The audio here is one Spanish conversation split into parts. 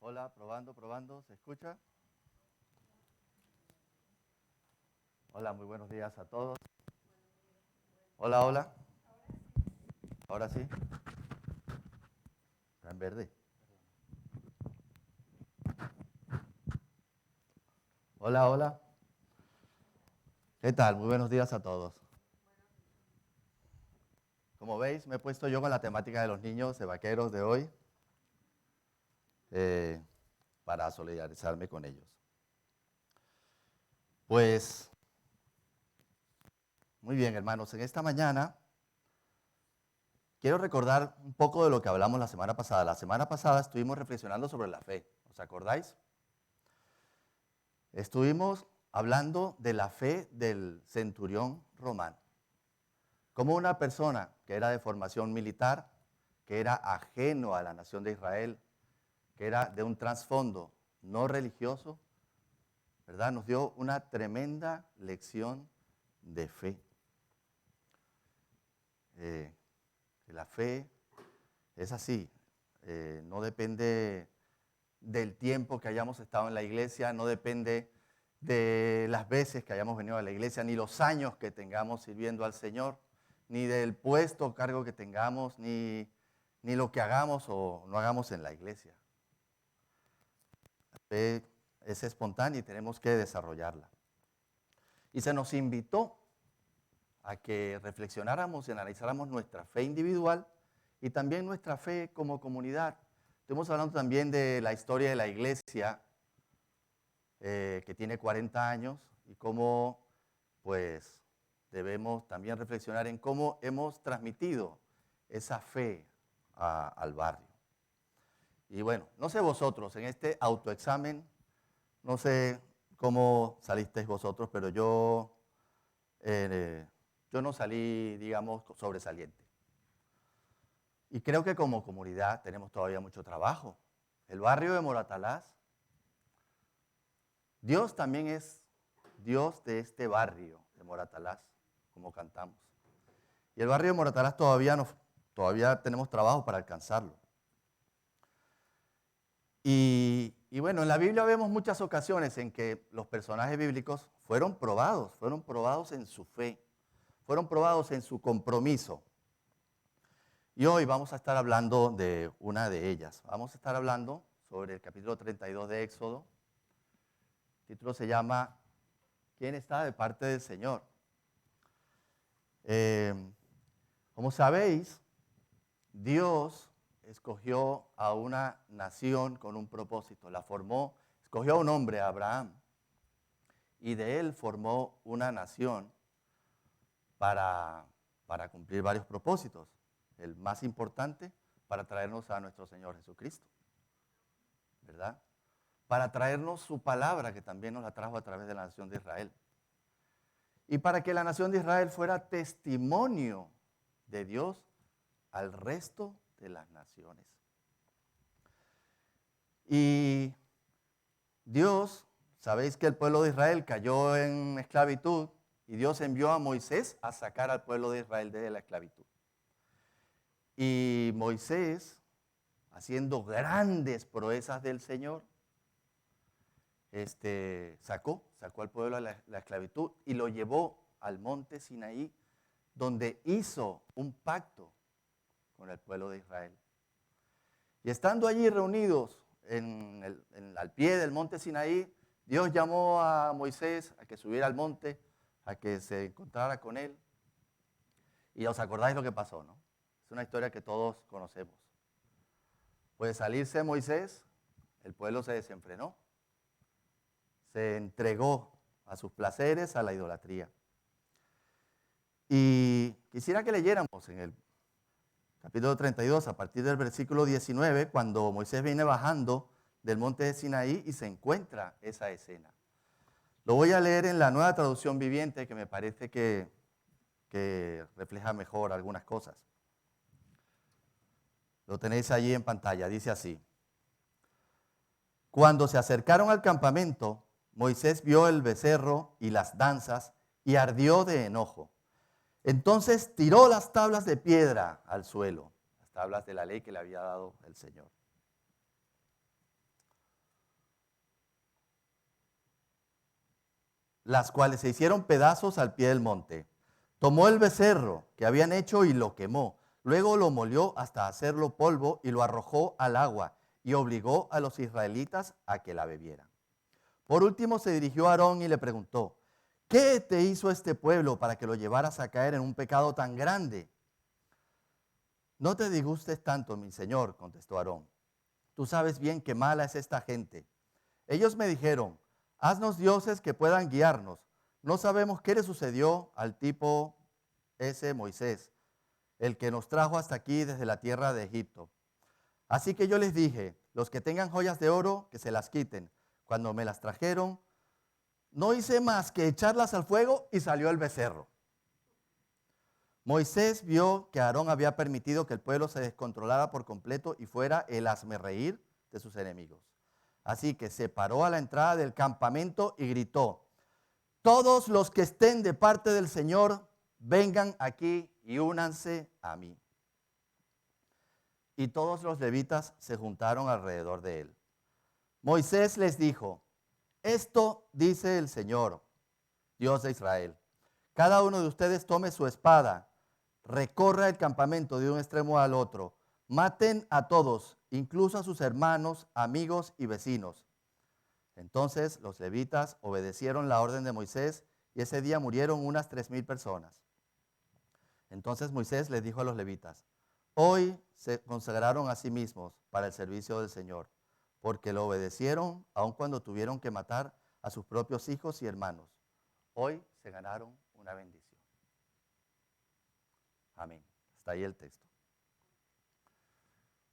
Hola, probando, probando, ¿se escucha? Hola, muy buenos días a todos. Hola, hola. Ahora sí. Está en verde. Hola, hola. ¿Qué tal? Muy buenos días a todos. Como veis, me he puesto yo con la temática de los niños de vaqueros de hoy eh, para solidarizarme con ellos. Pues, muy bien, hermanos. En esta mañana quiero recordar un poco de lo que hablamos la semana pasada. La semana pasada estuvimos reflexionando sobre la fe. ¿Os acordáis? Estuvimos hablando de la fe del centurión romano. Como una persona que era de formación militar, que era ajeno a la nación de Israel, que era de un trasfondo no religioso, ¿verdad? Nos dio una tremenda lección de fe. La fe es así, no depende del tiempo que hayamos estado en la iglesia, no depende de las veces que hayamos venido a la iglesia, ni los años que tengamos sirviendo al Señor, ni del puesto o cargo que tengamos, ni lo que hagamos o no hagamos en la iglesia. La fe es espontánea y tenemos que desarrollarla. Y se nos invitó a que reflexionáramos y analizáramos nuestra fe individual y también nuestra fe como comunidad. Estuvimos hablando también de la historia de la iglesia, que tiene 40 años, y cómo pues debemos también reflexionar en cómo hemos transmitido esa fe al barrio. Y bueno, no sé vosotros, en este autoexamen, no sé cómo salisteis vosotros, pero yo no salí, digamos, sobresaliente. Y creo que como comunidad tenemos todavía mucho trabajo. El barrio de Moratalaz, Dios también es Dios de este barrio de Moratalaz, como cantamos. Y el barrio de Moratalaz todavía tenemos trabajo para alcanzarlo. Y bueno, en la Biblia vemos muchas ocasiones en que los personajes bíblicos fueron probados en su fe, fueron probados en su compromiso. Y hoy vamos a estar hablando de una de ellas. Vamos a estar hablando sobre el capítulo 32 de Éxodo. El título se llama ¿Quién está de parte del Señor? Como sabéis, Dios escogió a una nación con un propósito, la formó, escogió a un hombre, a Abraham, y de él formó una nación para cumplir varios propósitos. El más importante, para traernos a nuestro Señor Jesucristo, ¿verdad? Para traernos su palabra, que también nos la trajo a través de la nación de Israel. Y para que la nación de Israel fuera testimonio de Dios al resto de las naciones. Y Dios, sabéis que el pueblo de Israel cayó en esclavitud y Dios envió a Moisés a sacar al pueblo de Israel de la esclavitud. Y Moisés, haciendo grandes proezas del Señor, sacó al pueblo de la esclavitud y lo llevó al monte Sinaí, donde hizo un pacto con el pueblo de Israel. Y estando allí reunidos al pie del monte Sinaí, Dios llamó a Moisés a que subiera al monte, a que se encontrara con él. Y os acordáis lo que pasó, ¿no? Es una historia que todos conocemos. Pues salirse Moisés, el pueblo se desenfrenó, se entregó a sus placeres, a la idolatría. Y quisiera que leyéramos en el capítulo 32, a partir del versículo 19, cuando Moisés viene bajando del monte de Sinaí y se encuentra esa escena. Lo voy a leer en la Nueva Traducción Viviente, que me parece que refleja mejor algunas cosas. Lo tenéis allí en pantalla, dice así. Cuando se acercaron al campamento, Moisés vio el becerro y las danzas y ardió de enojo. Entonces tiró las tablas de piedra al suelo, las tablas de la ley que le había dado el Señor. las cuales se hicieron pedazos al pie del monte. Tomó el becerro que habían hecho y lo quemó. Luego lo molió hasta hacerlo polvo y lo arrojó al agua y obligó a los israelitas a que la bebieran. Por último se dirigió a Aarón y le preguntó, ¿qué te hizo este pueblo para que lo llevaras a caer en un pecado tan grande? No te disgustes tanto, mi señor, contestó Aarón. Tú sabes bien qué mala es esta gente. Ellos me dijeron, haznos dioses que puedan guiarnos. No sabemos qué le sucedió al tipo ese Moisés, el que nos trajo hasta aquí desde la tierra de Egipto. Así que yo les dije, los que tengan joyas de oro, que se las quiten. Cuando me las trajeron, no hice más que echarlas al fuego y salió el becerro. Moisés vio que Aarón había permitido que el pueblo se descontrolara por completo y fuera el hazmerreír de sus enemigos. Así que se paró a la entrada del campamento y gritó, todos los que estén de parte del Señor, vengan aquí y únanse a mí. Y todos los levitas se juntaron alrededor de él. Moisés les dijo, esto dice el Señor, Dios de Israel. Cada uno de ustedes tome su espada, recorra el campamento de un extremo al otro, maten a todos, incluso a sus hermanos, amigos y vecinos. Entonces los levitas obedecieron la orden de Moisés y ese día murieron unas 3,000 personas. Entonces Moisés les dijo a los levitas, hoy se consagraron a sí mismos para el servicio del Señor, porque lo obedecieron aun cuando tuvieron que matar a sus propios hijos y hermanos. Hoy se ganaron una bendición. Amén. Está ahí el texto.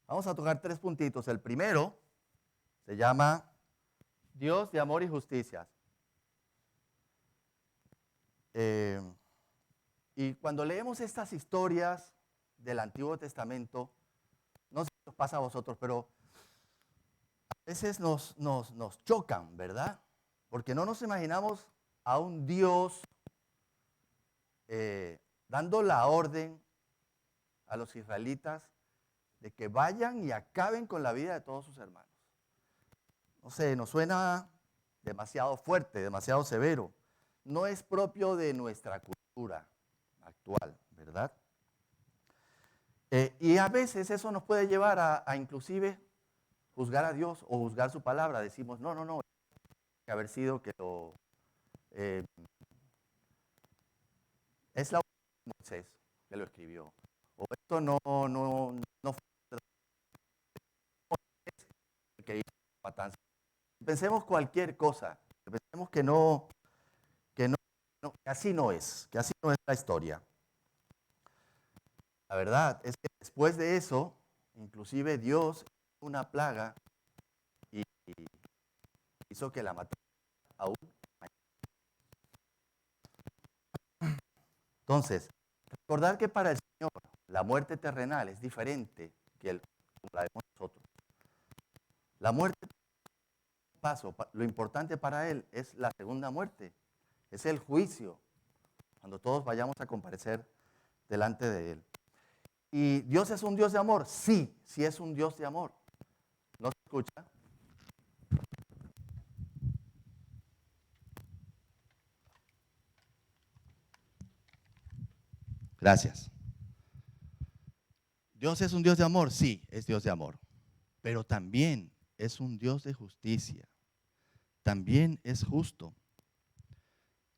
Vamos a tocar 3 puntitos. El primero se llama Dios de amor y justicia. Y cuando leemos estas historias del Antiguo Testamento, no sé si os pasa a vosotros, pero a veces nos chocan, ¿verdad? Porque no nos imaginamos a un Dios dando la orden a los israelitas de que vayan y acaben con la vida de todos sus hermanos. No sé, nos suena demasiado fuerte, demasiado severo. No es propio de nuestra cultura actual, ¿verdad? Y a veces eso nos puede llevar a inclusive juzgar a Dios o juzgar su palabra. Decimos, no, que haber sido que lo... es la de Moisés que lo escribió. O esto no fue el que hizo la matanza. Pensemos cualquier cosa. Pensemos que así no es, que así no es la historia. La verdad es que después de eso, inclusive Dios hizo una plaga y hizo que la matara aún. Entonces, recordar que para el Señor la muerte terrenal es diferente que la de nosotros. La muerte, paso, lo importante para Él es la segunda muerte, es el juicio, cuando todos vayamos a comparecer delante de Él. ¿Y Dios es un Dios de amor? Sí, sí es un Dios de amor. ¿No se escucha? Gracias. ¿Dios es un Dios de amor? Sí, es Dios de amor. Pero también es un Dios de justicia. También es justo.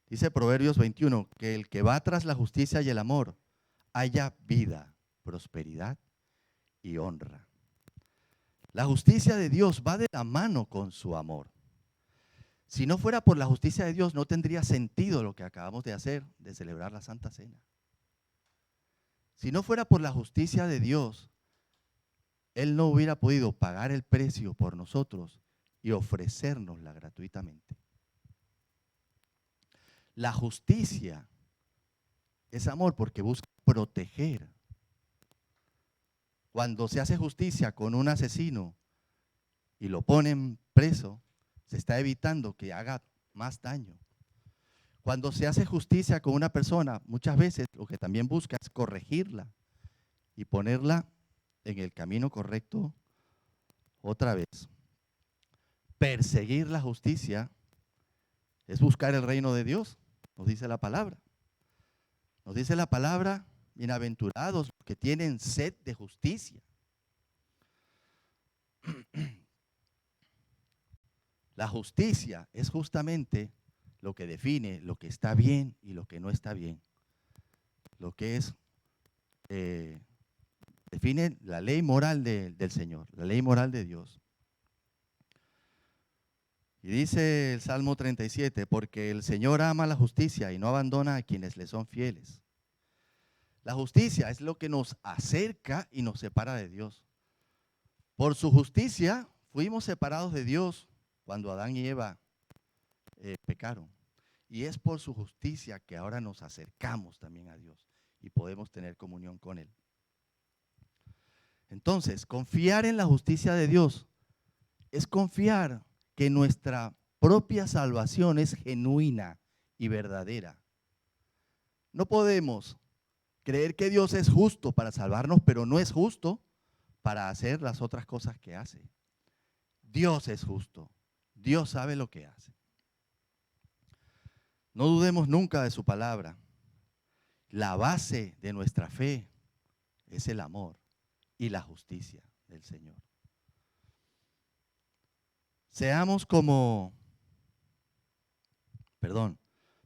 Dice Proverbios 21 que el que va tras la justicia y el amor haya vida, prosperidad y honra. La justicia de Dios va de la mano con su amor. Si no fuera por la justicia de Dios, no tendría sentido lo que acabamos de hacer, de celebrar la Santa Cena. Si no fuera por la justicia de Dios, Él no hubiera podido pagar el precio por nosotros y ofrecérnosla gratuitamente. La justicia es amor porque busca proteger. Cuando se hace justicia con un asesino y lo ponen preso, se está evitando que haga más daño. Cuando se hace justicia con una persona, muchas veces lo que también busca es corregirla y ponerla en el camino correcto otra vez. Perseguir la justicia Es buscar el reino de Dios, nos dice la palabra. Nos dice la palabra, bienaventurados los que tienen sed de justicia. La justicia es justamente lo que define lo que está bien y lo que no está bien. Lo que es, define la ley moral del Señor, la ley moral de Dios. Y dice el Salmo 37, porque el Señor ama la justicia y no abandona a quienes le son fieles. La justicia es lo que nos acerca y nos separa de Dios. Por su justicia fuimos separados de Dios cuando Adán y Eva pecaron. Y es por su justicia que ahora nos acercamos también a Dios y podemos tener comunión con Él. Entonces, confiar en la justicia de Dios es confiar que nuestra propia salvación es genuina y verdadera. No podemos creer que Dios es justo para salvarnos, pero no es justo para hacer las otras cosas que hace. Dios es justo. Dios sabe lo que hace. No dudemos nunca de su palabra. La base de nuestra fe es el amor y la justicia del Señor. Seamos como,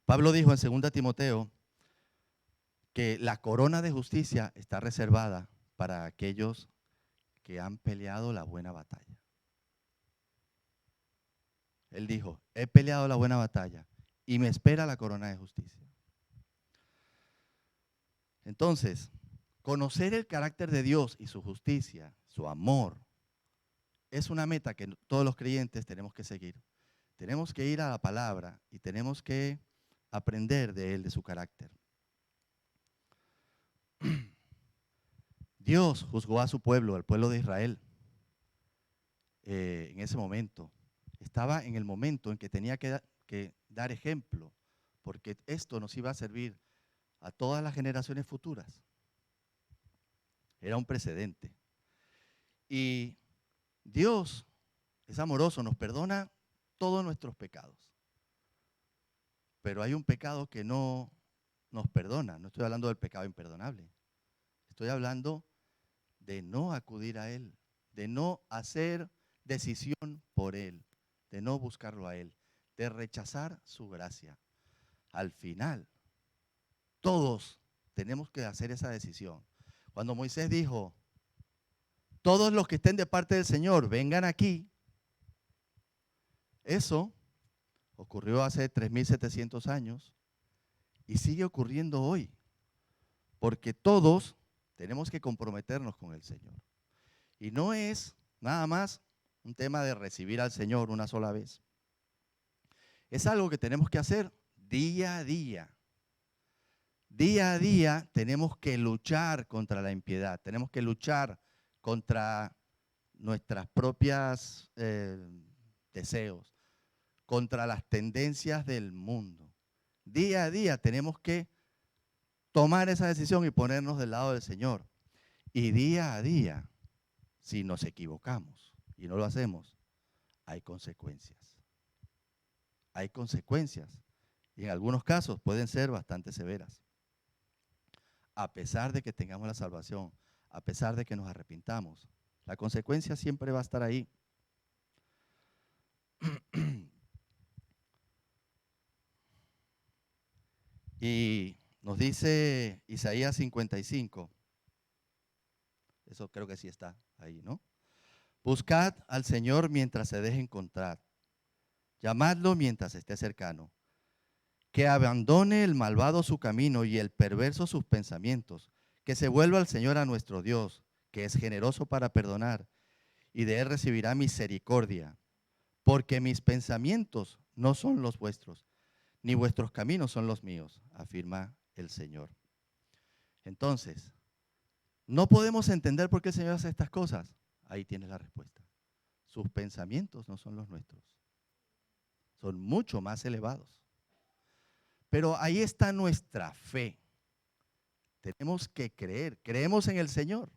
Pablo dijo en 2 Timoteo que la corona de justicia está reservada para aquellos que han peleado la buena batalla. Él dijo, he peleado la buena batalla y me espera la corona de justicia. Entonces, conocer el carácter de Dios y su justicia, su amor, es una meta que todos los creyentes tenemos que seguir. Tenemos que ir a la palabra y tenemos que aprender de Él, de su carácter. Dios juzgó a su pueblo, al pueblo de Israel, en ese momento. Estaba en el momento en que tenía que dar ejemplo, porque esto nos iba a servir a todas las generaciones futuras. Era un precedente. Y Dios es amoroso, nos perdona todos nuestros pecados. Pero hay un pecado que no nos perdona. No estoy hablando del pecado imperdonable. Estoy hablando de no acudir a Él, de no hacer decisión por Él, de no buscarlo a Él, de rechazar su gracia. Al final, todos tenemos que hacer esa decisión. Cuando Moisés dijo, todos los que estén de parte del Señor, vengan aquí. Eso ocurrió hace 3.700 años y sigue ocurriendo hoy, porque todos tenemos que comprometernos con el Señor. Y no es nada más un tema de recibir al Señor una sola vez. Es algo que tenemos que hacer día a día. Día a día tenemos que luchar contra la impiedad, tenemos que luchar contra nuestras propias deseos, contra las tendencias del mundo. Día a día tenemos que tomar esa decisión y ponernos del lado del Señor. Y día a día, si nos equivocamos y no lo hacemos, hay consecuencias. Hay consecuencias. Y en algunos casos pueden ser bastante severas. A pesar de que tengamos la salvación, a pesar de que nos arrepintamos, la consecuencia siempre va a estar ahí. Y nos dice Isaías 55, eso creo que sí está ahí, ¿no? Buscad al Señor mientras se deje encontrar, llamadlo mientras esté cercano. Que abandone el malvado su camino y el perverso sus pensamientos, que se vuelva al Señor a nuestro Dios, que es generoso para perdonar, y de Él recibirá misericordia, porque mis pensamientos no son los vuestros, ni vuestros caminos son los míos, afirma el Señor. Entonces, no podemos entender por qué el Señor hace estas cosas. Ahí tienes la respuesta. Sus pensamientos no son los nuestros, son mucho más elevados. Pero ahí está nuestra fe. Tenemos que creer. ¿Creemos en el Señor?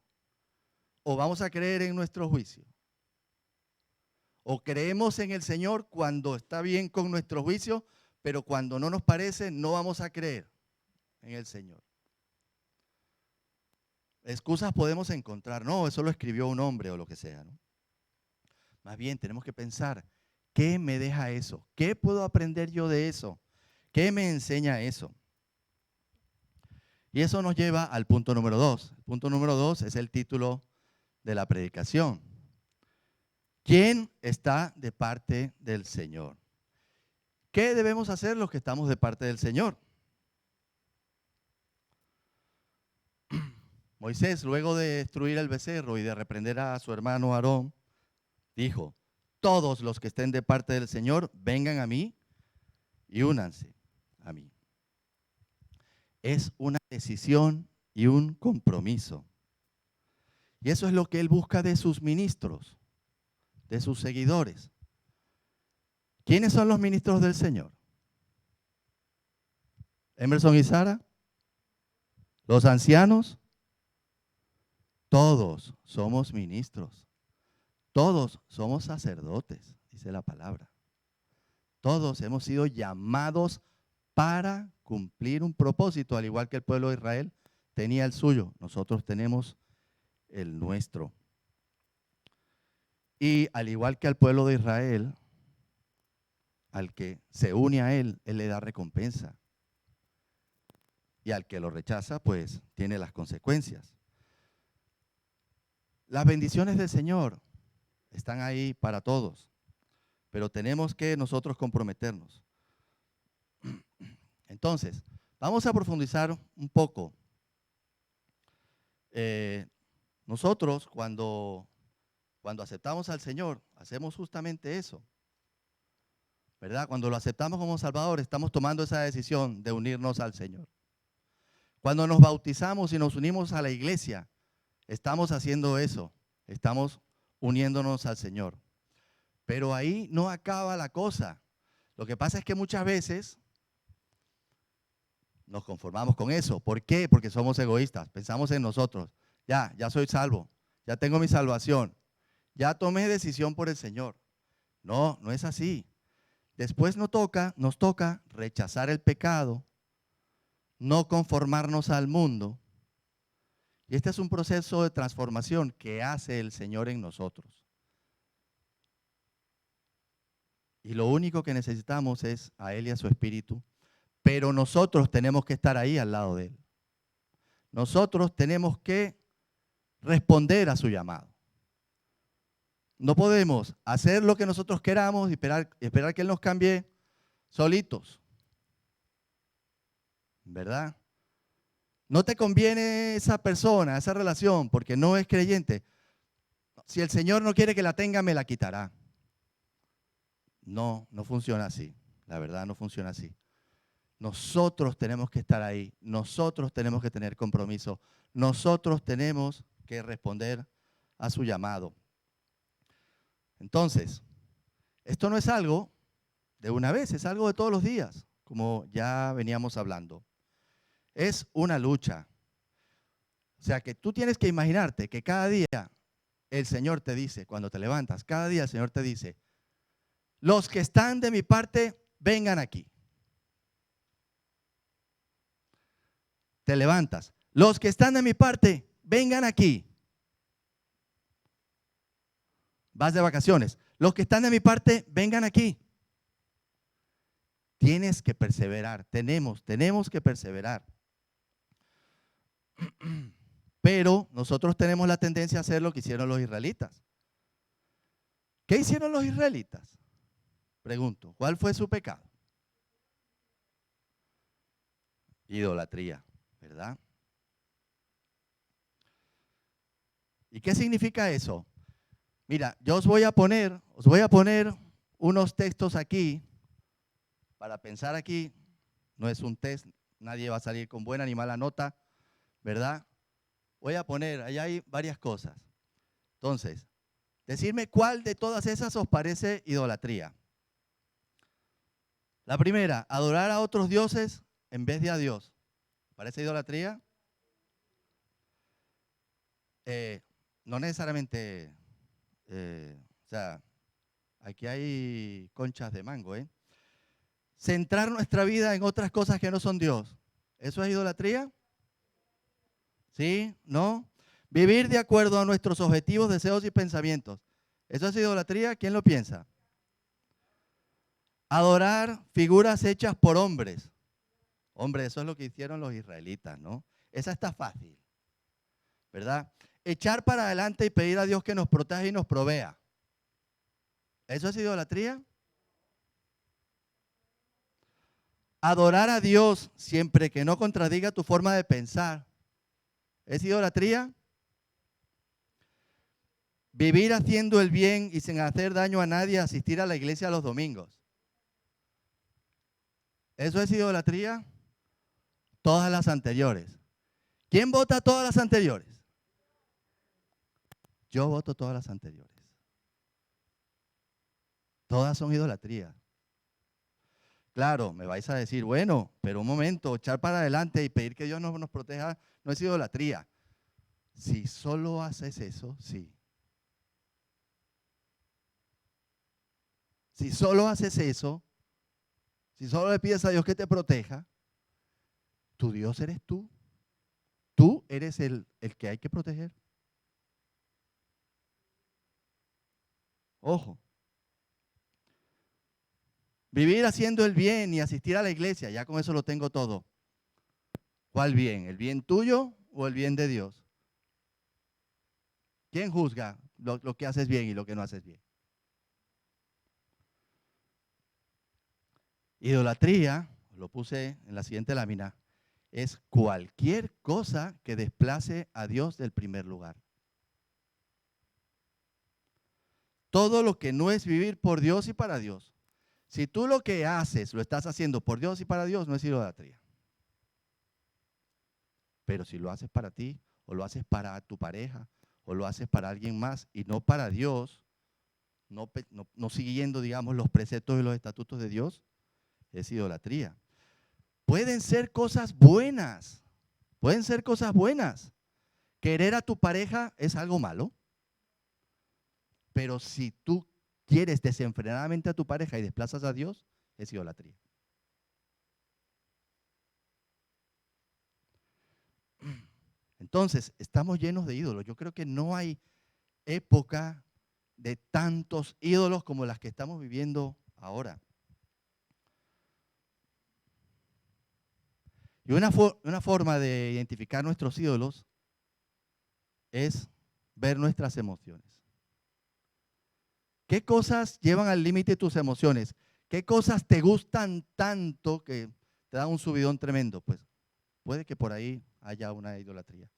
¿O vamos a creer en nuestro juicio? ¿O creemos en el Señor cuando está bien con nuestro juicio, pero cuando no nos parece, no vamos a creer en el Señor. Excusas podemos encontrar, no, eso lo escribió un hombre o lo que sea, ¿no? Más bien tenemos que pensar, ¿qué me deja eso? ¿Qué puedo aprender yo de eso? ¿Qué me enseña eso? Y eso nos lleva al punto número 2. El punto número 2 es el título de la predicación. ¿Quién está de parte del Señor? ¿Qué debemos hacer los que estamos de parte del Señor? Moisés, luego de destruir el becerro y de reprender a su hermano Aarón, dijo, todos los que estén de parte del Señor, vengan a mí y únanse a mí. Es una decisión y un compromiso. Y eso es lo que Él busca de sus ministros, de sus seguidores. ¿Quiénes son los ministros del Señor? Emerson y Sara, los ancianos, todos somos ministros. Todos somos sacerdotes, dice la palabra. Todos hemos sido llamados para cumplir un propósito, al igual que el pueblo de Israel tenía el suyo. Nosotros tenemos el nuestro. Y al igual que al pueblo de Israel, al que se une a él, él le da recompensa. Y al que lo rechaza, pues tiene las consecuencias. Las bendiciones del Señor están ahí para todos, pero tenemos que nosotros comprometernos. Entonces, vamos a profundizar un poco. Nosotros cuando aceptamos al Señor, hacemos justamente eso, ¿verdad? Cuando lo aceptamos como Salvador, estamos tomando esa decisión de unirnos al Señor. Cuando nos bautizamos y nos unimos a la iglesia, estamos haciendo eso, estamos uniéndonos al Señor. Pero ahí no acaba la cosa. Lo que pasa es que muchas veces nos conformamos con eso. ¿Por qué? Porque somos egoístas, pensamos en nosotros. Ya soy salvo, ya tengo mi salvación, ya tomé decisión por el Señor. No, no es así. Después nos toca rechazar el pecado, no conformarnos al mundo. Y este es un proceso de transformación que hace el Señor en nosotros. Y lo único que necesitamos es a Él y a su Espíritu, pero nosotros tenemos que estar ahí al lado de Él. Nosotros tenemos que responder a su llamado. No podemos hacer lo que nosotros queramos y esperar que Él nos cambie solitos, ¿verdad? No te conviene esa persona, esa relación, porque no es creyente. Si el Señor no quiere que la tenga, me la quitará. No, no funciona así. La verdad no funciona así. Nosotros tenemos que estar ahí. Nosotros tenemos que tener compromiso. Nosotros tenemos que responder a su llamado. Entonces, esto no es algo de una vez, es algo de todos los días, como ya veníamos hablando. Es una lucha. O sea, que tú tienes que imaginarte que cada día el Señor te dice, cuando te levantas, cada día el Señor te dice, los que están de mi parte, vengan aquí. Te levantas. Los que están de mi parte, vengan aquí. Vas de vacaciones. Los que están de mi parte, vengan aquí. Tienes que perseverar. Tenemos que perseverar. Pero nosotros tenemos la tendencia a hacer lo que hicieron los israelitas. ¿Qué hicieron los israelitas? Pregunto, ¿cuál fue su pecado? Idolatría, ¿verdad? ¿Y qué significa eso? Mira, yo os voy a poner unos textos aquí para pensar aquí. No es un test, nadie va a salir con buena ni mala nota, ¿verdad? Voy a poner, allá hay varias cosas. Entonces, decirme cuál de todas esas os parece idolatría. La primera, adorar a otros dioses en vez de a Dios. ¿Parece idolatría? No necesariamente, o sea, aquí hay conchas de mango, ¿eh? centrar nuestra vida en otras cosas que no son Dios. ¿Eso es idolatría? ¿Sí? ¿No? Vivir de acuerdo a nuestros objetivos, deseos y pensamientos. ¿Eso es idolatría? ¿Quién lo piensa? Adorar figuras hechas por hombres. Hombre, eso es lo que hicieron los israelitas, ¿no? Esa está fácil, ¿verdad? Echar para adelante y pedir a Dios que nos proteja y nos provea. ¿Eso es idolatría? Adorar a Dios siempre que no contradiga tu forma de pensar. ¿Es idolatría? Vivir haciendo el bien y sin hacer daño a nadie, asistir a la iglesia los domingos. ¿Eso es idolatría? Todas las anteriores. ¿Quién vota todas las anteriores? Yo voto todas las anteriores. Todas son idolatría. Claro, me vais a decir, bueno, pero un momento, echar para adelante y pedir que Dios nos proteja no es idolatría. Si solo haces eso, sí. Si solo haces eso, si solo le pides a Dios que te proteja, tu Dios eres tú. Tú eres el que hay que proteger. Ojo. Vivir haciendo el bien y asistir a la iglesia, ya con eso lo tengo todo. ¿Cuál bien? ¿El bien tuyo o el bien de Dios? ¿Quién juzga lo que haces bien y lo que no haces bien? Idolatría, lo puse en la siguiente lámina, es cualquier cosa que desplace a Dios del primer lugar. Todo lo que no es vivir por Dios y para Dios. Si tú lo que haces lo estás haciendo por Dios y para Dios, no es idolatría. Pero si lo haces para ti, o lo haces para tu pareja, o lo haces para alguien más y no para Dios, no siguiendo, digamos, los preceptos y los estatutos de Dios, es idolatría. Pueden ser cosas buenas, pueden ser cosas buenas. Querer a tu pareja es algo malo, pero si tú quieres desenfrenadamente a tu pareja y desplazas a Dios, es idolatría. Entonces, estamos llenos de ídolos. Yo creo que no hay época de tantos ídolos como las que estamos viviendo ahora. Y una forma de identificar nuestros ídolos es ver nuestras emociones. ¿Qué cosas llevan al límite tus emociones? ¿Qué cosas te gustan tanto que te dan un subidón tremendo? Pues puede que por ahí haya una idolatría.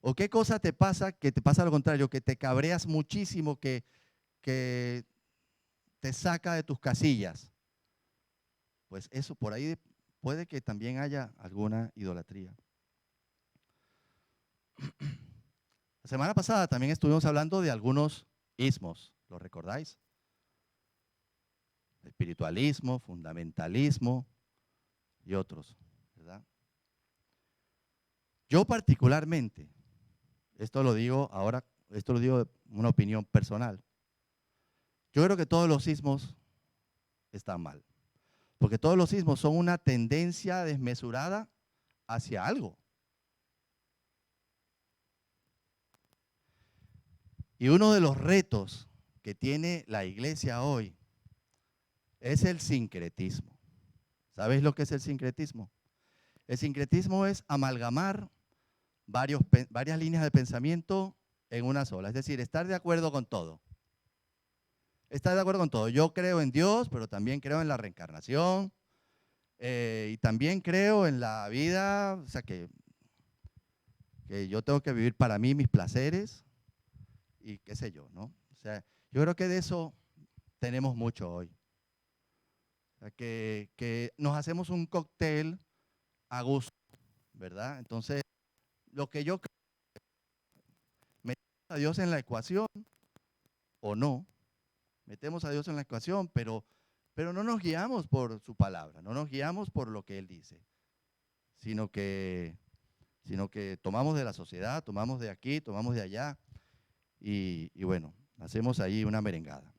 ¿O qué cosa te pasa que te pasa lo contrario, que te cabreas muchísimo, que te saca de tus casillas? Pues eso, por ahí puede que también haya alguna idolatría. La semana pasada también estuvimos hablando de algunos ismos, ¿lo recordáis? Espiritualismo, fundamentalismo y otros, ¿verdad? Yo particularmente, esto lo digo ahora, esto lo digo de una opinión personal. Yo creo que todos los ismos están mal, porque todos los ismos son una tendencia desmesurada hacia algo. Y uno de los retos que tiene la iglesia hoy es el sincretismo. ¿Sabéis lo que es el sincretismo? El sincretismo es amalgamar varias líneas de pensamiento en una sola. Es decir, estar de acuerdo con todo. Estar de acuerdo con todo. Yo creo en Dios, pero también creo en la reencarnación. Y también creo en la vida, o sea, que yo tengo que vivir para mí mis placeres y qué sé yo, ¿no? O sea, yo creo que de eso tenemos mucho hoy. O sea, que nos hacemos un cóctel a gusto, ¿verdad? Entonces, lo que yo creo, metemos a Dios en la ecuación o no, metemos a Dios en la ecuación, pero no nos guiamos por su palabra, no nos guiamos por lo que Él dice, sino que tomamos de la sociedad, tomamos de aquí, tomamos de allá y bueno, hacemos ahí una merengada.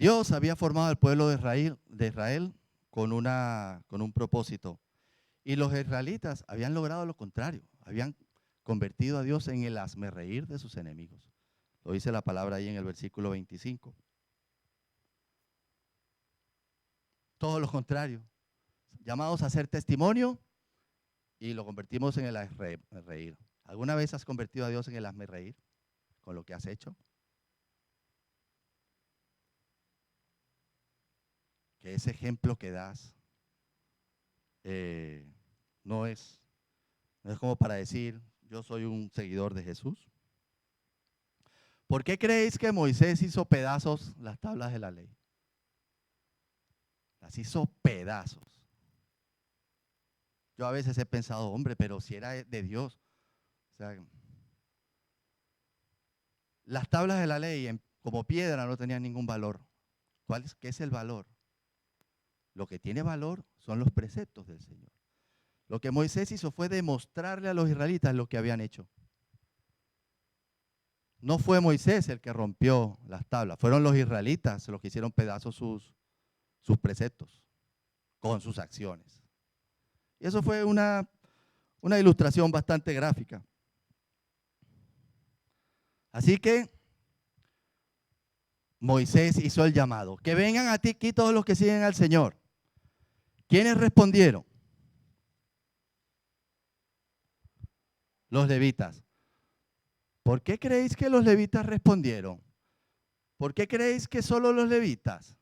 Dios había formado al pueblo de Israel con un propósito. Y los israelitas habían logrado lo contrario. Habían convertido a Dios en el hazmerreír de sus enemigos. Lo dice la palabra ahí en el versículo 25. Todo lo contrario. Llamados a hacer testimonio y lo convertimos en el hazmerreír. ¿Alguna vez has convertido a Dios en el hazmerreír con lo que has hecho? Que ese ejemplo que das no es como para decir, yo soy un seguidor de Jesús. ¿Por qué creéis que Moisés hizo pedazos las tablas de la ley? Las hizo pedazos. Yo a veces he pensado, hombre, pero si era de Dios. O sea, las tablas de la ley como piedra no tenían ningún valor. ¿Qué es el valor? Lo que tiene valor son los preceptos del Señor. Lo que Moisés hizo fue demostrarle a los israelitas lo que habían hecho. No fue Moisés el que rompió las tablas, fueron los israelitas los que hicieron pedazos sus preceptos con sus acciones. Y eso fue una ilustración bastante gráfica. Así que Moisés hizo el llamado, que vengan a ti aquí todos los que siguen al Señor. ¿Quiénes respondieron? Los levitas. ¿Por qué creéis que los levitas respondieron? ¿Por qué creéis que solo los levitas?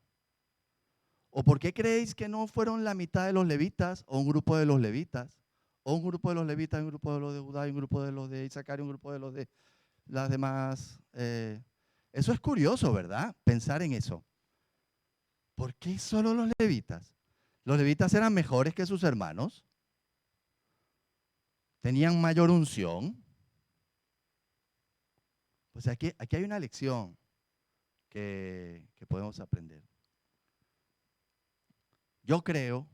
¿O por qué creéis que no fueron la mitad de los levitas o un grupo de los levitas? O un grupo de los levitas, un grupo de los de Judá, un grupo de los de Isaacar, un grupo de los de las demás. Eso es curioso, ¿verdad? Pensar en eso. ¿Por qué solo los levitas? ¿Los levitas eran mejores que sus hermanos? ¿Tenían mayor unción? Pues aquí hay una lección que podemos aprender. Yo creo, o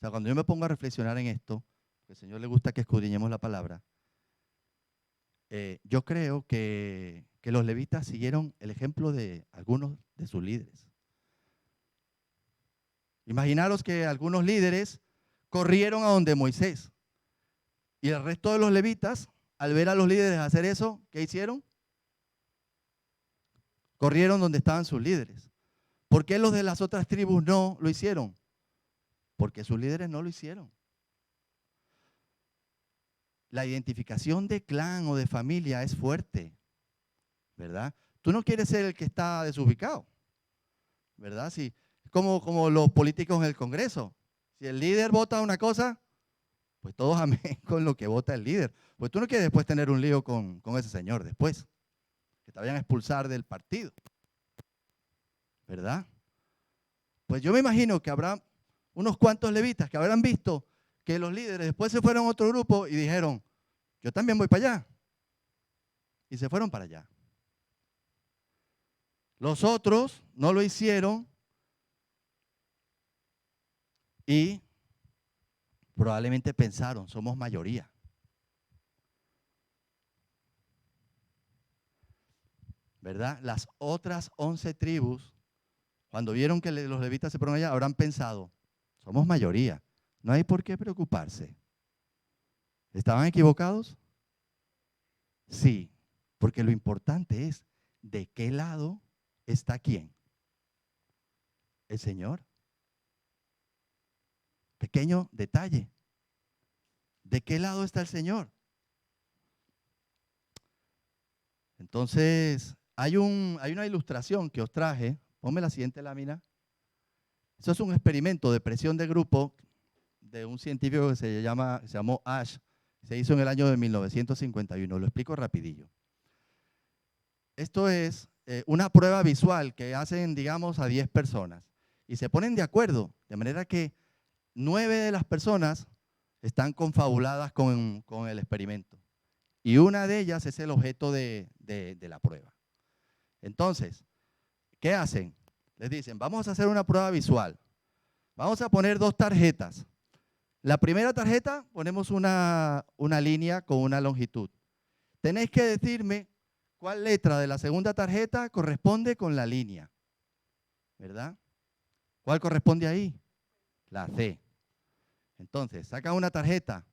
sea, cuando yo me pongo a reflexionar en esto, que al Señor le gusta que escudriñemos la palabra, yo creo que los levitas siguieron el ejemplo de algunos de sus líderes. Imaginaros que algunos líderes corrieron a donde Moisés y el resto de los levitas, al ver a los líderes hacer eso, ¿qué hicieron? Corrieron donde estaban sus líderes. ¿Por qué los de las otras tribus no lo hicieron? Porque sus líderes no lo hicieron. La identificación de clan o de familia es fuerte, ¿verdad? Tú no quieres ser el que está desubicado, ¿verdad? Si, como los políticos en el Congreso. Si el líder vota una cosa, pues todos amén con lo que vota el líder. Pues tú no quieres después tener un lío con ese señor después, que te vayan a expulsar del partido, ¿verdad? Pues yo me imagino que habrá unos cuantos levitas que habrán visto que los líderes después se fueron a otro grupo y dijeron, yo también voy para allá. Y se fueron para allá. Los otros no lo hicieron y probablemente pensaron, somos mayoría. ¿Verdad? Las otras 11 tribus, cuando vieron que los levitas se fueron allá, habrán pensado, somos mayoría, no hay por qué preocuparse. ¿Estaban equivocados? Sí, porque lo importante es de qué lado está quién. El Señor. Pequeño detalle. ¿De qué lado está el Señor? Entonces, hay una ilustración que os traje. Ponme la siguiente lámina. Eso es un experimento de presión de grupo de un científico que se llamó Ash. Se hizo en el año de 1951. Lo explico rapidillo. Esto es una prueba visual que hacen, digamos, a 10 personas. Y se ponen de acuerdo, de manera que 9 de las personas están confabuladas con el experimento. Y una de ellas es el objeto de la prueba. Entonces, ¿qué hacen? Les dicen, vamos a hacer una prueba visual. Vamos a poner 2 tarjetas. La primera tarjeta ponemos una línea con una longitud. Tenéis que decirme cuál letra de la segunda tarjeta corresponde con la línea. ¿verdad? ¿Cuál corresponde ahí? La C. Entonces, saca una tarjeta.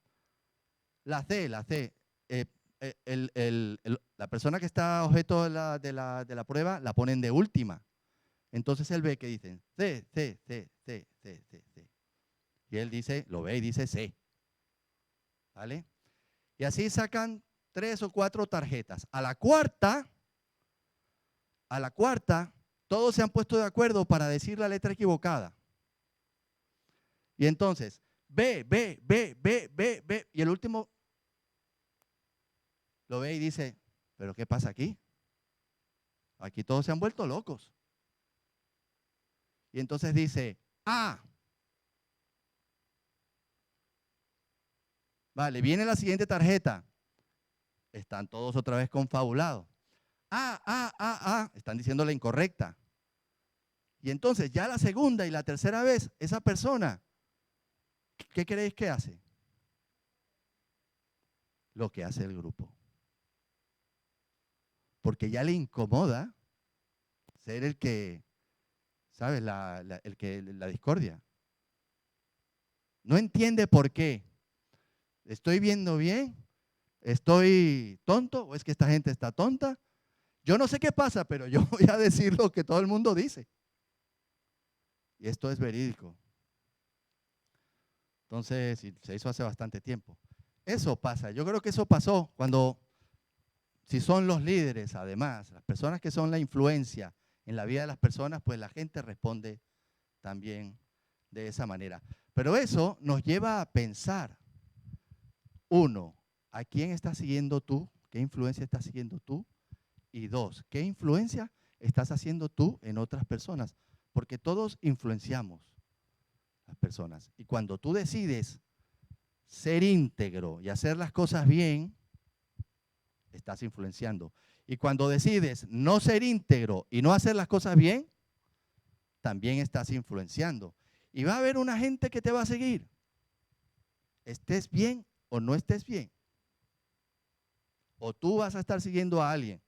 La C. La persona que está objeto de la prueba la ponen de última. Entonces él ve que dicen C, C, C, C, C, C, C. Y él dice, lo ve y dice C. ¿Vale? Y así sacan 3 o 4 tarjetas. A la cuarta, todos se han puesto de acuerdo para decir la letra equivocada. Y entonces, B. Y el último lo ve y dice, ¿pero qué pasa aquí? Aquí todos se han vuelto locos. Y entonces dice, A. Vale, viene la siguiente tarjeta. Están todos otra vez confabulados. Están diciendo la incorrecta. Y entonces ya la segunda y la tercera vez, esa persona, ¿qué creéis que hace? Lo que hace el grupo. Porque ya le incomoda ser el que, ¿sabes? La discordia. No entiende por qué. ¿Estoy viendo bien? ¿Estoy tonto? ¿O es que esta gente está tonta? Yo no sé qué pasa, pero yo voy a decir lo que todo el mundo dice. Y esto es verídico. Entonces, se hizo hace bastante tiempo. Eso pasa. Yo creo que eso pasó cuando, si son los líderes, además, las personas que son la influencia en la vida de las personas, pues la gente responde también de esa manera. Pero eso nos lleva a pensar, uno, ¿a quién estás siguiendo tú? ¿Qué influencia estás siguiendo tú? Y dos, ¿qué influencia estás haciendo tú en otras personas? Porque todos influenciamos a las personas. Y cuando tú decides ser íntegro y hacer las cosas bien, estás influenciando. Y cuando decides no ser íntegro y no hacer las cosas bien, también estás influenciando. Y va a haber una gente que te va a seguir. Estés bien o no estés bien. O tú vas a estar siguiendo a alguien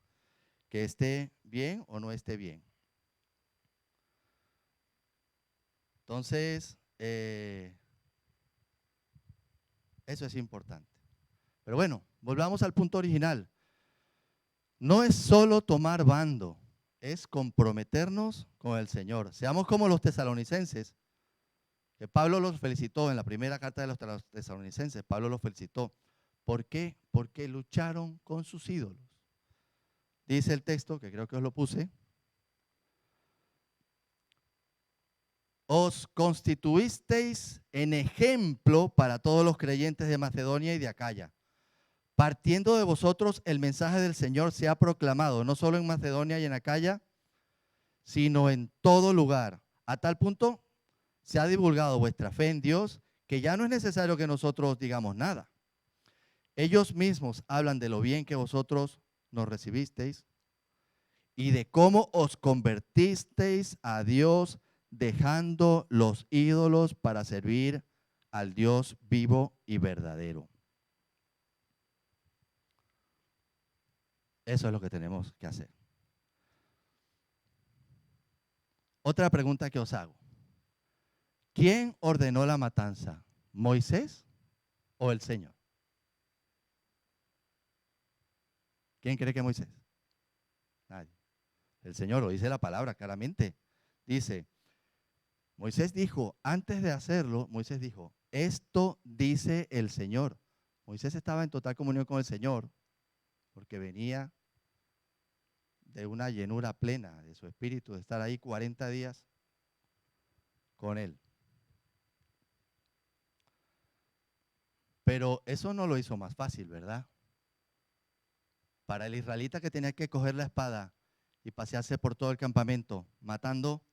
que esté bien o no esté bien. Entonces, eso es importante. Pero bueno, volvamos al punto original. No es solo tomar bando, es comprometernos con el Señor. Seamos como los tesalonicenses, que Pablo los felicitó en la primera carta de los tesalonicenses. Pablo los felicitó. ¿Por qué? Porque lucharon con sus ídolos. Dice el texto, que creo que os lo puse. Os constituisteis en ejemplo para todos los creyentes de Macedonia y de Acaya. Partiendo de vosotros, el mensaje del Señor se ha proclamado, no solo en Macedonia y en Acaya, sino en todo lugar. A tal punto se ha divulgado vuestra fe en Dios, que ya no es necesario que nosotros digamos nada. Ellos mismos hablan de lo bien que vosotros nos recibisteis y de cómo os convertisteis a Dios dejando los ídolos para servir al Dios vivo y verdadero. Eso es lo que tenemos que hacer. Otra pregunta que os hago. ¿Quién ordenó la matanza? ¿Moisés o el Señor? ¿Quién cree que Moisés? Nadie. El Señor, lo dice la palabra claramente. Dice, Moisés dijo, antes de hacerlo, Moisés dijo, esto dice el Señor. Moisés estaba en total comunión con el Señor porque venía de una llenura plena de su espíritu, de estar ahí 40 días con él. Pero eso no lo hizo más fácil, ¿verdad? Para el israelita que tenía que coger la espada y pasearse por todo el campamento matando,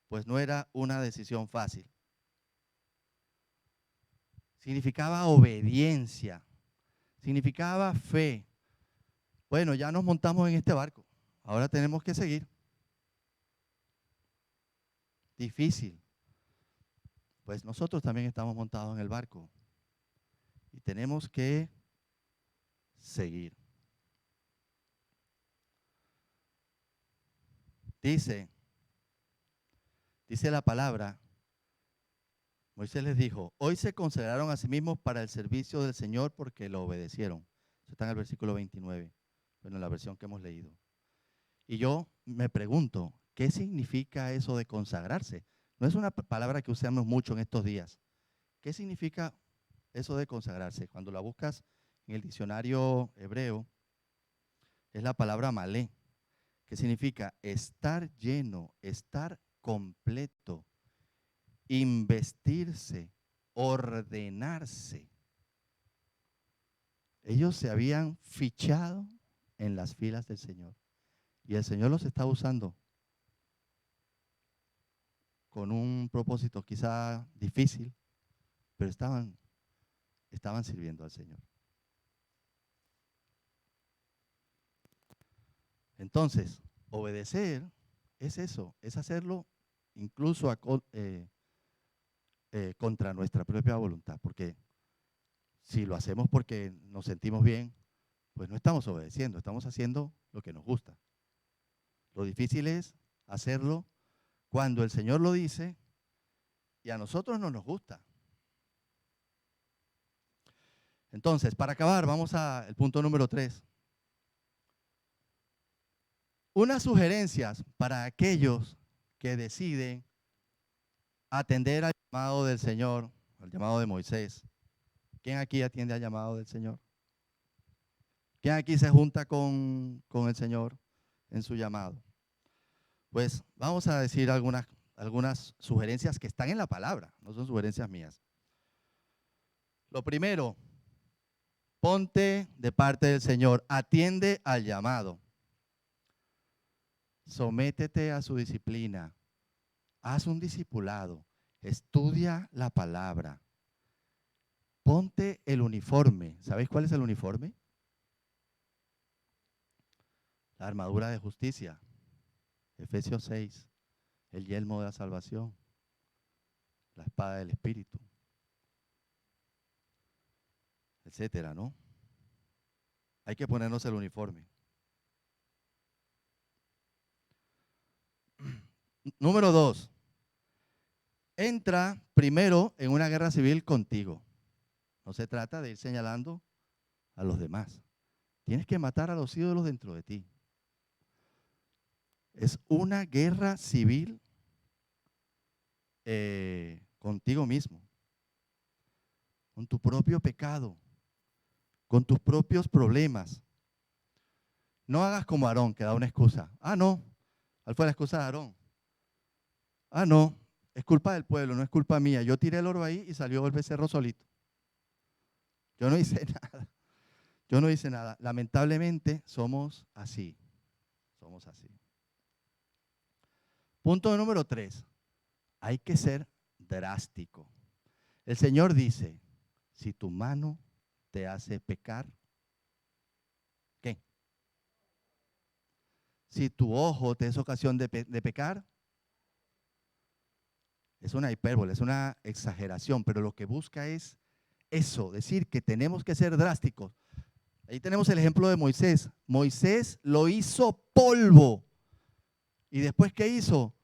pues no era una decisión fácil. Significaba obediencia, significaba fe. Bueno, ya nos montamos en este barco, ahora tenemos que seguir. Difícil. Pues nosotros también estamos montados en el barco y tenemos que seguir. Dice, Dice la palabra, Moisés les dijo, hoy se consagraron a sí mismos para el servicio del Señor porque lo obedecieron. Eso está en el versículo 29, bueno, en la versión que hemos leído. Y yo me pregunto, ¿qué significa eso de consagrarse? No es una palabra que usamos mucho en estos días. ¿Qué significa eso de consagrarse? Cuando la buscas en el diccionario hebreo, es la palabra malé, que significa estar lleno, estar completo, investirse, ordenarse. Ellos se habían fichado en las filas del Señor y el Señor los está usando con un propósito quizá difícil, pero estaban sirviendo al Señor. Entonces, obedecer es eso, es hacerlo incluso contra nuestra propia voluntad, porque si lo hacemos porque nos sentimos bien, pues no estamos obedeciendo, estamos haciendo lo que nos gusta. Lo difícil es hacerlo cuando el Señor lo dice y a nosotros no nos gusta. Entonces, para acabar, vamos al punto número 3. Unas sugerencias para aquellos que deciden atender al llamado del Señor, al llamado de Moisés. ¿Quién aquí atiende al llamado del Señor? ¿Quién aquí se junta con el Señor en su llamado? Pues vamos a decir algunas sugerencias que están en la palabra, no son sugerencias mías. Lo primero, ponte de parte del Señor, atiende al llamado. Sométete a su disciplina, haz un discipulado, estudia la palabra. Ponte el uniforme. ¿Sabéis cuál es el uniforme? La armadura de justicia. Efesios 6. El yelmo de la salvación. La espada del Espíritu. Etcétera, ¿no? Hay que ponernos el uniforme. Número 2. Entra primero en una guerra civil contigo. No se trata de ir señalando a los demás. Tienes que matar a los ídolos dentro de ti. Es una guerra civil contigo mismo, con tu propio pecado, con tus propios problemas. No hagas como Aarón, que da una excusa. Ah, no, ¿cuál fue la excusa de Aarón? Ah, no, es culpa del pueblo, no es culpa mía. Yo tiré el oro ahí y salió el becerro solito. Yo no hice nada. Yo no hice nada. Lamentablemente somos así. Somos así. Punto número 3. Hay que ser drástico. El Señor dice, si tu mano te hace pecar, ¿qué? Si tu ojo te es ocasión de pecar, es una hipérbole, es una exageración, pero lo que busca es eso, decir que tenemos que ser drásticos. Ahí tenemos el ejemplo de Moisés. Moisés lo hizo polvo. ¿Y después qué hizo?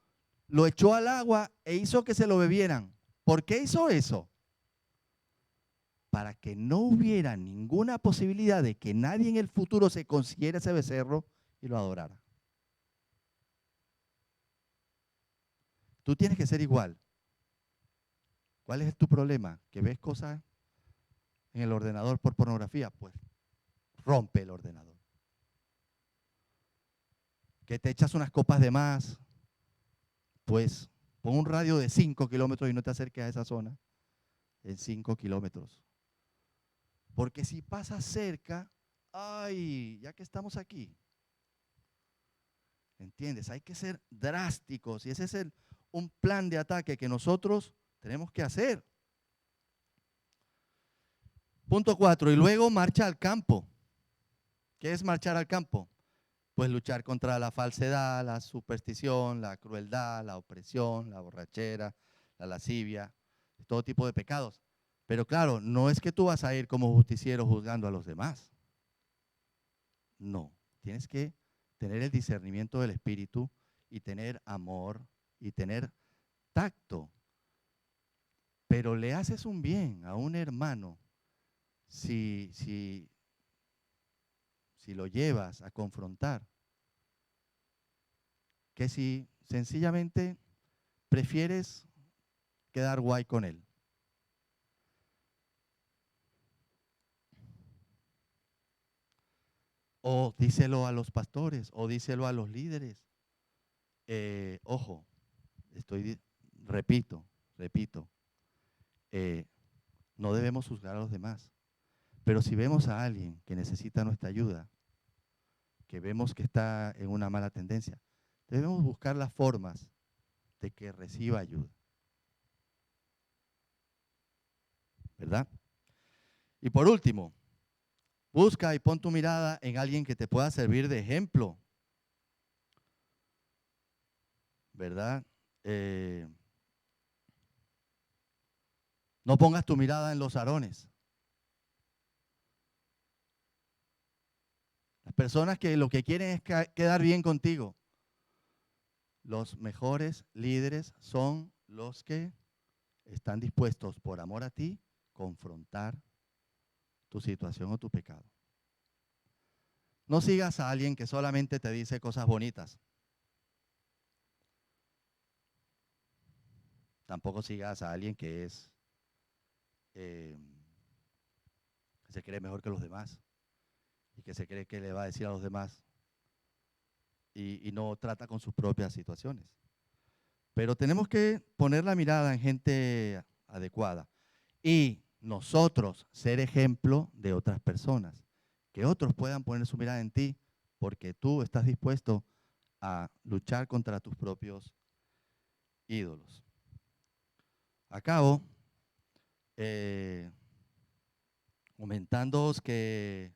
Lo echó al agua e hizo que se lo bebieran. ¿Por qué hizo eso? Para que no hubiera ninguna posibilidad de que nadie en el futuro se consiguiera ese becerro y lo adorara. Tú tienes que ser igual. ¿Cuál es tu problema? ¿Que ves cosas en el ordenador por pornografía? Pues rompe el ordenador. ¿Que te echas unas copas de más? Pues pon un radio de 5 kilómetros y no te acerques a esa zona en 5 kilómetros. Porque si pasas cerca, ay, ya que estamos aquí. ¿Entiendes? Hay que ser drásticos y ese es un plan de ataque que nosotros tenemos que hacer. Punto 4. Y luego marcha al campo. ¿Qué es marchar al campo? Pues luchar contra la falsedad, la superstición, la crueldad, la opresión, la borrachera, la lascivia, todo tipo de pecados. Pero claro, no es que tú vas a ir como justiciero juzgando a los demás. No, tienes que tener el discernimiento del Espíritu y tener amor y tener tacto, pero le haces un bien a un hermano si lo llevas a confrontar, que si sencillamente prefieres quedar guay con él. O díselo a los pastores, o díselo a los líderes. Ojo, repito, no debemos juzgar a los demás. Pero si vemos a alguien que necesita nuestra ayuda, que vemos que está en una mala tendencia, debemos buscar las formas de que reciba ayuda. ¿Verdad? Y por último, busca y pon tu mirada en alguien que te pueda servir de ejemplo. ¿Verdad? No pongas tu mirada en los Aarones. Las personas que lo que quieren es quedar bien contigo. Los mejores líderes son los que están dispuestos, por amor a ti, confrontar tu situación o tu pecado. No sigas a alguien que solamente te dice cosas bonitas. Tampoco sigas a alguien que se cree mejor que los demás y que se cree que le va a decir a los demás y no trata con sus propias situaciones. Pero tenemos que poner la mirada en gente adecuada y nosotros ser ejemplo de otras personas, que otros puedan poner su mirada en ti porque tú estás dispuesto a luchar contra tus propios ídolos. Acabo comentándoos que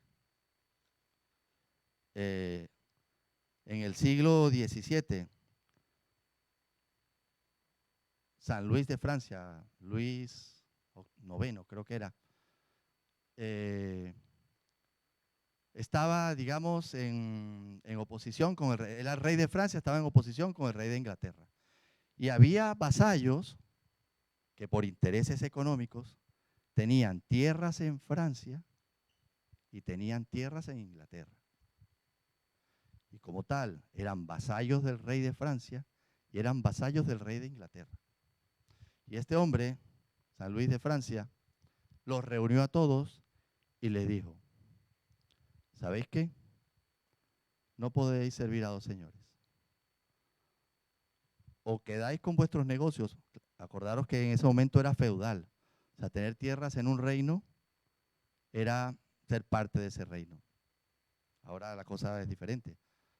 en el siglo XVII, San Luis de Francia, Luis IX creo que era, estaba, digamos, en oposición con el rey. El rey de Francia estaba en oposición con el rey de Inglaterra. Y había vasallos que por intereses económicos tenían tierras en Francia y tenían tierras en Inglaterra. Y como tal, eran vasallos del rey de Francia y eran vasallos del rey de Inglaterra. Y este hombre, San Luis de Francia, los reunió a todos y les dijo, ¿sabéis qué? No podéis servir a dos señores. O quedáis con vuestros negocios. Acordaros que en ese momento era feudal. O sea, tener tierras en un reino era ser parte de ese reino. Ahora la cosa es diferente.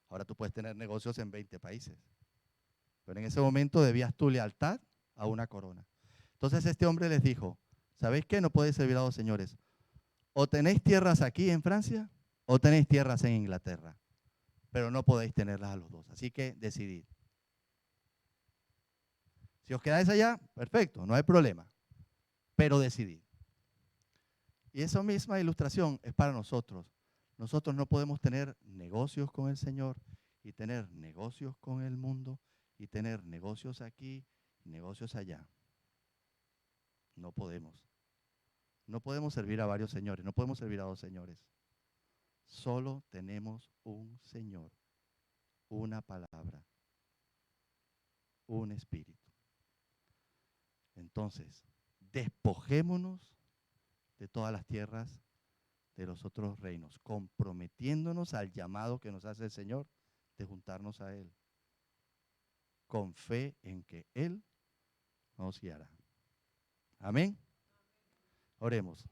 Ahora tú puedes tener negocios en 20 países. Pero en ese momento debías tu lealtad a una corona. Entonces este hombre les dijo, ¿sabéis qué? No podéis servir a dos señores. O tenéis tierras aquí en Francia o tenéis tierras en Inglaterra. Pero no podéis tenerlas a los dos. Así que decidid. Si os quedáis allá, perfecto, no hay problema. Pero decidid. Y esa misma ilustración es para nosotros. Nosotros no podemos tener negocios con el Señor y tener negocios con el mundo y tener negocios aquí, negocios allá. No podemos. No podemos servir a varios señores, no podemos servir a dos señores. Solo tenemos un Señor, una palabra, un espíritu. Entonces, despojémonos de todas las tierras de los otros reinos, comprometiéndonos al llamado que nos hace el Señor de juntarnos a Él, con fe en que Él nos guiará. Amén. Oremos.